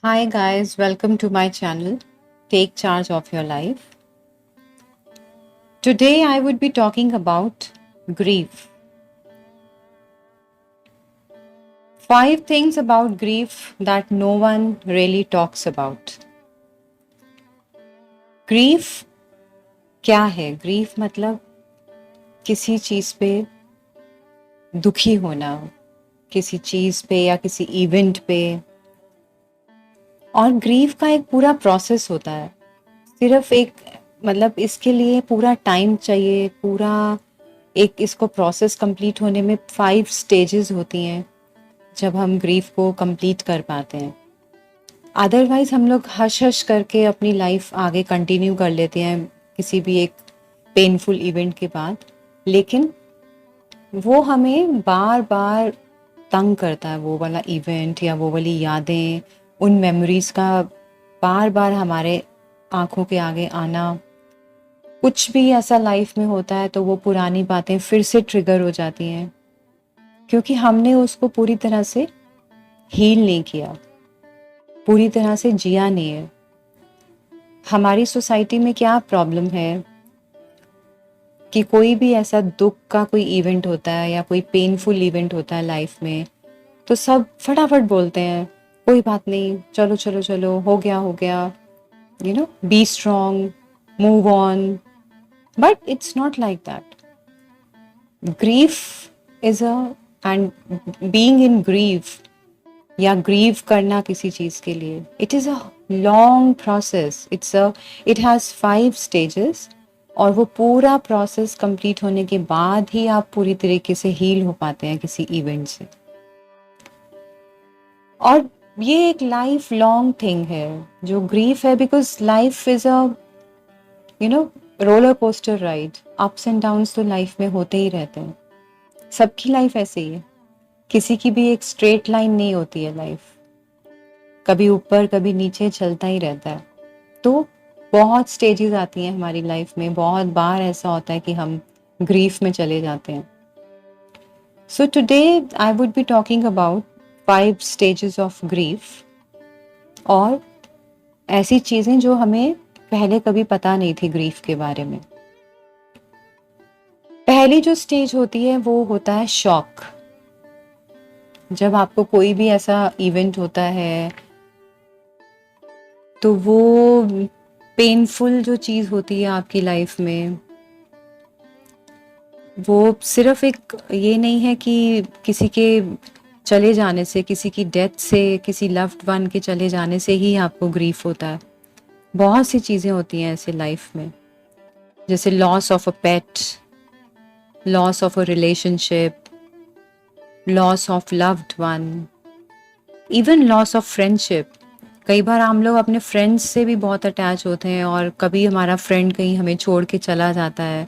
Hi, guys, welcome to my channel. Take charge of your life. Today, I would be talking about grief. 5 things about grief that no one really talks about. Grief क्या है? Grief मतलब किसी चीज़ पे दुखी होना, किसी चीज़ पे या किसी इवेंट पे। और ग्रीफ का एक पूरा प्रोसेस होता है। सिर्फ एक मतलब इसके लिए पूरा टाइम चाहिए, पूरा एक इसको प्रोसेस कंप्लीट होने में 5 स्टेजेस होती हैं जब हम ग्रीफ को कंप्लीट कर पाते हैं। अदरवाइज हम लोग हश हश करके अपनी लाइफ आगे कंटिन्यू कर लेते हैं किसी भी एक पेनफुल इवेंट के बाद, लेकिन वो हमें बार बार तंग करता है। वो वाला इवेंट या वो वाली यादें, उन मेमोरीज का बार बार हमारे आंखों के आगे आना। कुछ भी ऐसा लाइफ में होता है तो वो पुरानी बातें फिर से ट्रिगर हो जाती हैं क्योंकि हमने उसको पूरी तरह से हील नहीं किया, पूरी तरह से जिया नहीं है। हमारी सोसाइटी में क्या प्रॉब्लम है कि कोई भी ऐसा दुख का कोई इवेंट होता है या कोई पेनफुल इवेंट होता है लाइफ में, तो सब फटाफट बोलते हैं कोई बात नहीं, चलो चलो चलो, हो गया हो गया, be strong, move on. But it's not like that. Grief is a and being in grief या ग्रीव करना किसी चीज के लिए, it is a long process. It has 5 stages और वो पूरा प्रोसेस कंप्लीट होने के बाद ही आप पूरी तरीके से हील हो पाते हैं किसी इवेंट से। और ये एक लाइफ लॉन्ग थिंग है जो ग्रीफ है, because life is a roller coaster ride. Ups and downs तो लाइफ में होते ही रहते हैं, सबकी लाइफ ऐसे ही है। किसी की भी एक स्ट्रेट लाइन नहीं होती है लाइफ, कभी ऊपर कभी नीचे चलता ही रहता है। तो बहुत स्टेजेस आती हैं हमारी लाइफ में, बहुत बार ऐसा होता है कि हम ग्रीफ में चले जाते हैं। So today I would be talking about 5 stages of grief और ऐसी चीजें जो हमें पहले कभी पता नहीं थी ग्रीफ के बारे में। पहली जो स्टेज होती है वो होता है शॉक। जब आपको कोई भी ऐसा इवेंट होता है तो वो पेनफुल जो चीज़ होती है आपकी लाइफ में, वो सिर्फ एक ये नहीं है कि किसी के चले जाने से, किसी की डेथ से, किसी लव्ड वन के चले जाने से ही आपको ग्रीफ होता है। बहुत सी चीज़ें होती हैं ऐसे लाइफ में, जैसे loss of a pet, loss of a relationship, loss of loved one, even loss of friendship. कई बार हम लोग अपने फ्रेंड्स से भी बहुत अटैच होते हैं और कभी हमारा फ्रेंड कहीं हमें छोड़ के चला जाता है,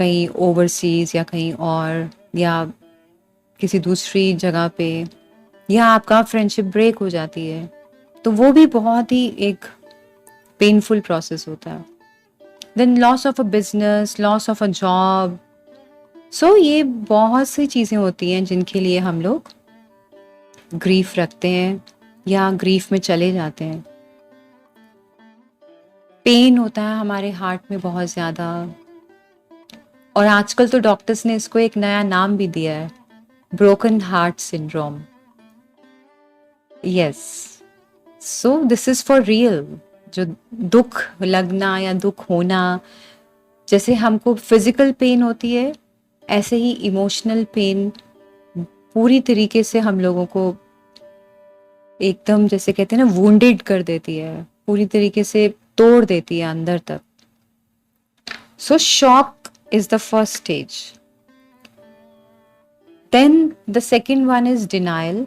कहीं ओवरसीज या कहीं और, या किसी दूसरी जगह पे, या आपका फ्रेंडशिप ब्रेक हो जाती है, तो वो भी बहुत ही एक पेनफुल प्रोसेस होता है। Then loss of a business, loss of a job. So ये बहुत सी चीज़ें होती हैं जिनके लिए हम लोग ग्रीफ रखते हैं या ग्रीफ में चले जाते हैं। पेन होता है हमारे हार्ट में बहुत ज़्यादा, और आजकल तो डॉक्टर्स ने इसको एक नया नाम भी दिया है, broken heart syndrome. Yes, so this is for real. जो दुख लगना या दुख होना, जैसे हमको फिजिकल पेन होती है, ऐसे ही इमोशनल पेन पूरी तरीके से हम लोगों को एकदम, जैसे कहते हैं ना, वुंडेड कर देती है, पूरी तरीके से तोड़ देती है अंदर तक। So shock is the first stage. Then the second one is denial.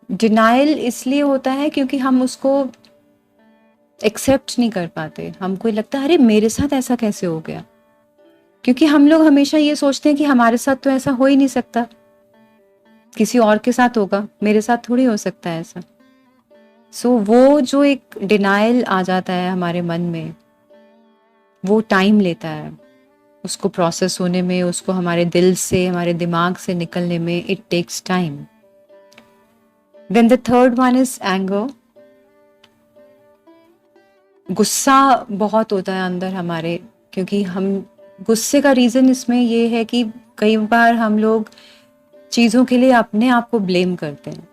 Denial इसलिए होता है क्योंकि हम उसको एक्सेप्ट नहीं कर पाते। हमको लगता है अरे मेरे साथ ऐसा कैसे हो गया, क्योंकि हम लोग हमेशा ये सोचते हैं कि हमारे साथ तो ऐसा हो ही नहीं सकता, किसी और के साथ होगा, मेरे साथ थोड़ी हो सकता है ऐसा। सो वो जो एक डिनायल आ जाता है हमारे मन में, वो टाइम लेता है उसको प्रोसेस होने में, उसको हमारे दिल से, हमारे दिमाग से निकलने में। It takes time. Then the third one is anger. गुस्सा बहुत होता है अंदर हमारे, क्योंकि हम गुस्से का रीज़न इसमें ये है कि कई बार हम लोग चीज़ों के लिए अपने आप को ब्लेम करते हैं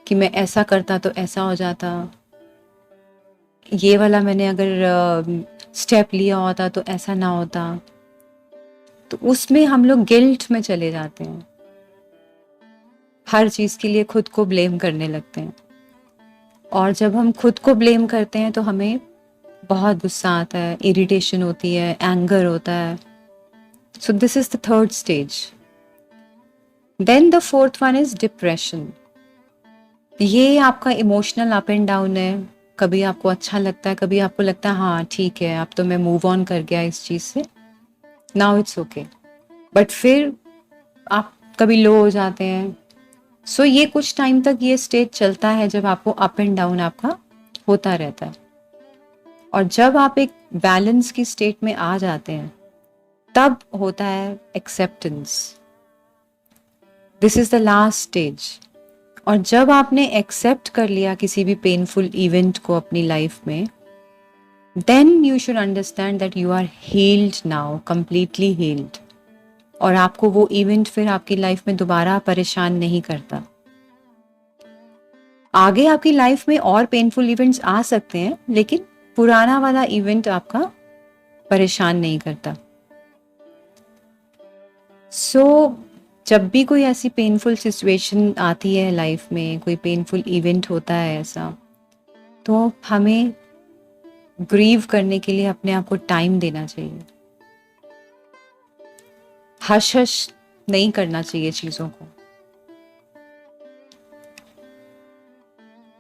कि मैं ऐसा करता तो ऐसा हो जाता, ये वाला मैंने अगर स्टेप लिया होता तो ऐसा ना होता। तो उसमें हम लोग गिल्ट में चले जाते हैं, हर चीज़ के लिए खुद को ब्लेम करने लगते हैं। और जब हम खुद को ब्लेम करते हैं तो हमें बहुत गुस्सा आता है, इरिटेशन होती है, एंगर होता है। So this is the third stage. Then the fourth one is depression. ये आपका इमोशनल अप एंड डाउन है। कभी आपको अच्छा लगता है, कभी आपको लगता है हाँ ठीक है, अब तो मैं मूव ऑन कर गया इस चीज़ से, नाउ इट्स ओके। बट फिर आप कभी लो हो जाते हैं। सो ये कुछ टाइम तक ये स्टेज चलता है जब आपको अप एंड डाउन आपका होता रहता है। और जब आप एक बैलेंस की स्टेट में आ जाते हैं तब होता है acceptance. This is the last stage. और जब आपने एक्सेप्ट कर लिया किसी भी पेनफुल इवेंट को अपनी लाइफ में, then you should understand that you are healed now, completely healed. और आपको वो इवेंट फिर आपकी लाइफ में दोबारा परेशान नहीं करता। आगे आपकी लाइफ में और पेनफुल इवेंट्स आ सकते हैं, लेकिन पुराना वाला इवेंट आपका परेशान नहीं करता। सो जब भी कोई ऐसी पेनफुल सिचुएशन आती है लाइफ में, कोई पेनफुल इवेंट होता है ऐसा, तो हमें ग्रीव करने के लिए अपने आप को टाइम देना चाहिए। हश हश नहीं करना चाहिए चीज़ों को।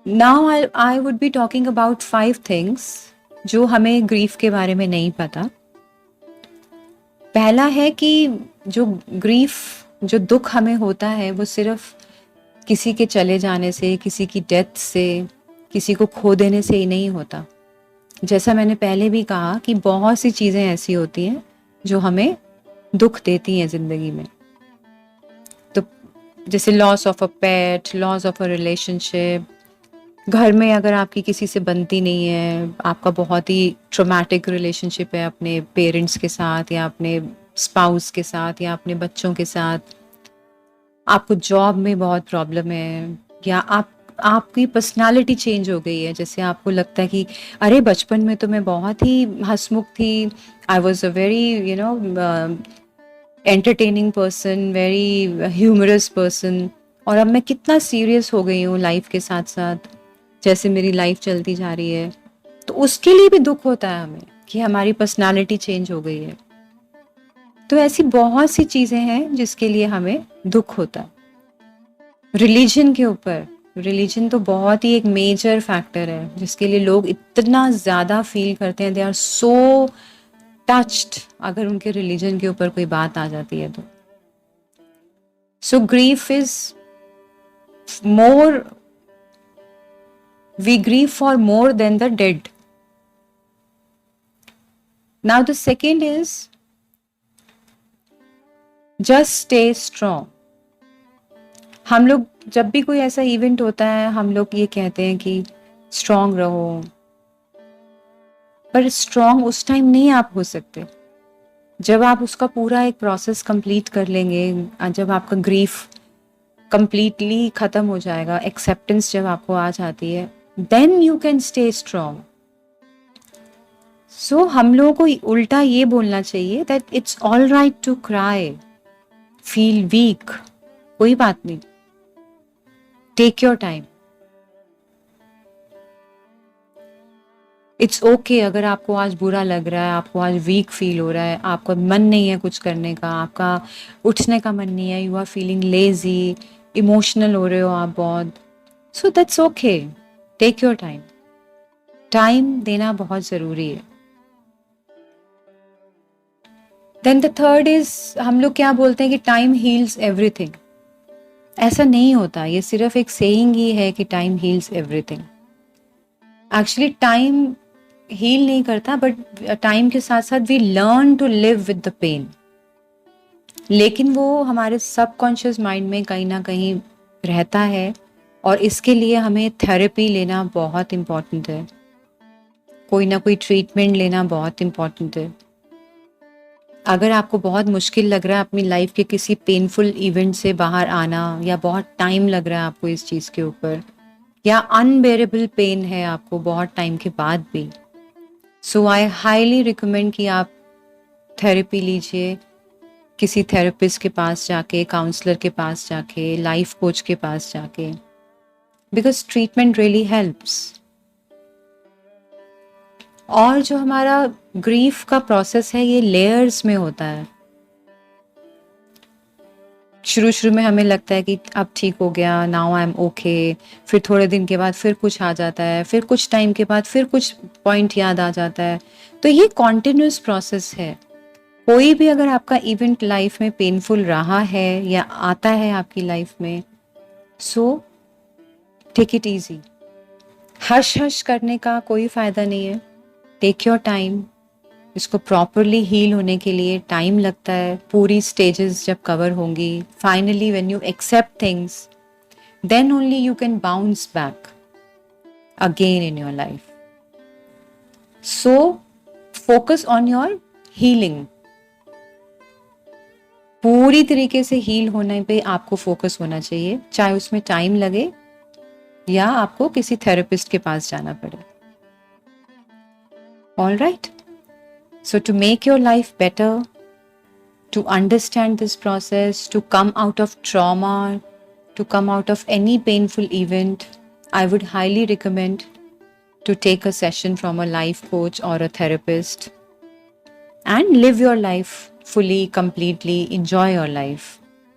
Now I would be talking about 5 things जो हमें ग्रीफ के बारे में नहीं पता। पहला है कि जो ग्रीफ, जो दुख हमें होता है, वो सिर्फ किसी के चले जाने से, किसी की डेथ से, किसी को खो देने से ही नहीं होता। जैसा मैंने पहले भी कहा कि बहुत सी चीज़ें ऐसी होती हैं जो हमें दुख देती हैं ज़िंदगी में। तो जैसे loss of a pet, loss of a relationship, घर में अगर आपकी किसी से बनती नहीं है, आपका बहुत ही ट्रॉमेटिक रिलेशनशिप है अपने पेरेंट्स के साथ या अपने स्पाउस के साथ या अपने बच्चों के साथ, आपको जॉब में बहुत प्रॉब्लम है, या आपकी पर्सनालिटी चेंज हो गई है। जैसे आपको लगता है कि अरे बचपन में तो मैं बहुत ही हंसमुख थी, I was a very entertaining person, very humorous person, और अब मैं कितना सीरियस हो गई हूँ लाइफ के साथ साथ, जैसे मेरी लाइफ चलती जा रही है। तो उसके लिए भी दुख होता है हमें कि हमारी पर्सनालिटी चेंज हो गई है। तो ऐसी बहुत सी चीज़ें हैं जिसके लिए हमें दुख होता है। रिलीजन के ऊपर, रिलीजन तो बहुत ही एक मेजर फैक्टर है जिसके लिए लोग इतना ज़्यादा फील करते हैं, दे आर सो टच्ड अगर उनके रिलीजन के ऊपर कोई बात आ जाती है तो। So grief is more, we grieve for more than the dead. Now the second is just stay strong. हम लोग जब भी कोई ऐसा इवेंट होता है, हम लोग ये कहते हैं कि स्ट्रांग रहो, पर स्ट्रांग उस टाइम नहीं आप हो सकते जब आप उसका पूरा एक प्रोसेस कंप्लीट कर लेंगे, जब आपका ग्रीफ कंप्लीटली खत्म हो जाएगा, एक्सेप्टेंस जब आपको आ जाती है, then you can stay strong. So हम लोगों को उल्टा ये बोलना चाहिए that it's all right to cry, feel weak, कोई बात नहीं, take your time. It's okay अगर आपको आज बुरा लग रहा है, आपको आज वीक फील हो रहा है, आपका मन नहीं है कुछ करने का, आपका उठने का मन नहीं है, you are feeling lazy, emotional हो रहे हो आप बहुत, so that's okay, take your time. Time देना बहुत ज़रूरी है। देन द थर्ड इज, हम लोग क्या बोलते हैं कि टाइम हील्स एवरीथिंग। ऐसा नहीं होता, ये सिर्फ एक सेइंग ही है कि time heals everything. Actually time heal नहीं करता, बट टाइम के साथ साथ we learn to live with the pain. लेकिन वो हमारे सबकॉन्शियस माइंड में कहीं ना कहीं रहता है, और इसके लिए हमें थेरेपी लेना बहुत इम्पॉर्टेंट है, कोई ना कोई ट्रीटमेंट लेना बहुत इम्पॉर्टेंट है। अगर आपको बहुत मुश्किल लग रहा है अपनी लाइफ के किसी पेनफुल इवेंट से बाहर आना, या बहुत टाइम लग रहा है आपको इस चीज़ के ऊपर, या अनबेरेबल पेन है आपको बहुत टाइम के बाद भी, सो आई हाईली रिकमेंड कि आप थेरेपी लीजिए, किसी थेरेपिस्ट के पास जाके, काउंसलर के पास जाके, लाइफ कोच के पास जाके, बिकॉज ट्रीटमेंट रियली हेल्प्स। और जो हमारा ग्रीफ का प्रोसेस है ये लेयर्स में होता है। शुरू शुरू में हमें लगता है कि अब ठीक हो गया, नाउ आई एम ओके, फिर थोड़े दिन के बाद फिर कुछ आ जाता है, फिर कुछ टाइम के बाद फिर कुछ पॉइंट याद आ जाता है। तो ये कॉन्टिन्यूस प्रोसेस है। कोई भी अगर आपका इवेंट लाइफ में पेनफुल रहा है या आता है आपकी लाइफ में, so take it easy. Hush hush करने का कोई फायदा नहीं है। Take your time. इसको प्रॉपरली हील होने के लिए टाइम लगता है। पूरी स्टेजेस जब कवर होंगी, finally when you accept things, then only you can bounce back again in your life. So focus on your healing. पूरी तरीके से हील होने पे आपको फोकस होना चाहिए, चाहे उसमें टाइम लगे या आपको किसी थेरेपिस्ट के पास जाना पड़े। All right, so to make your life better, to understand this process, to come out of trauma, to come out of any painful event, I would highly recommend to take a session from a life coach or a therapist and live your life fully, completely, enjoy your life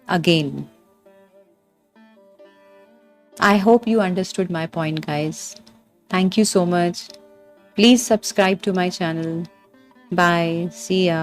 again. I hope you understood my point, guys. Thank you so much. Please subscribe to my channel. Bye. See ya.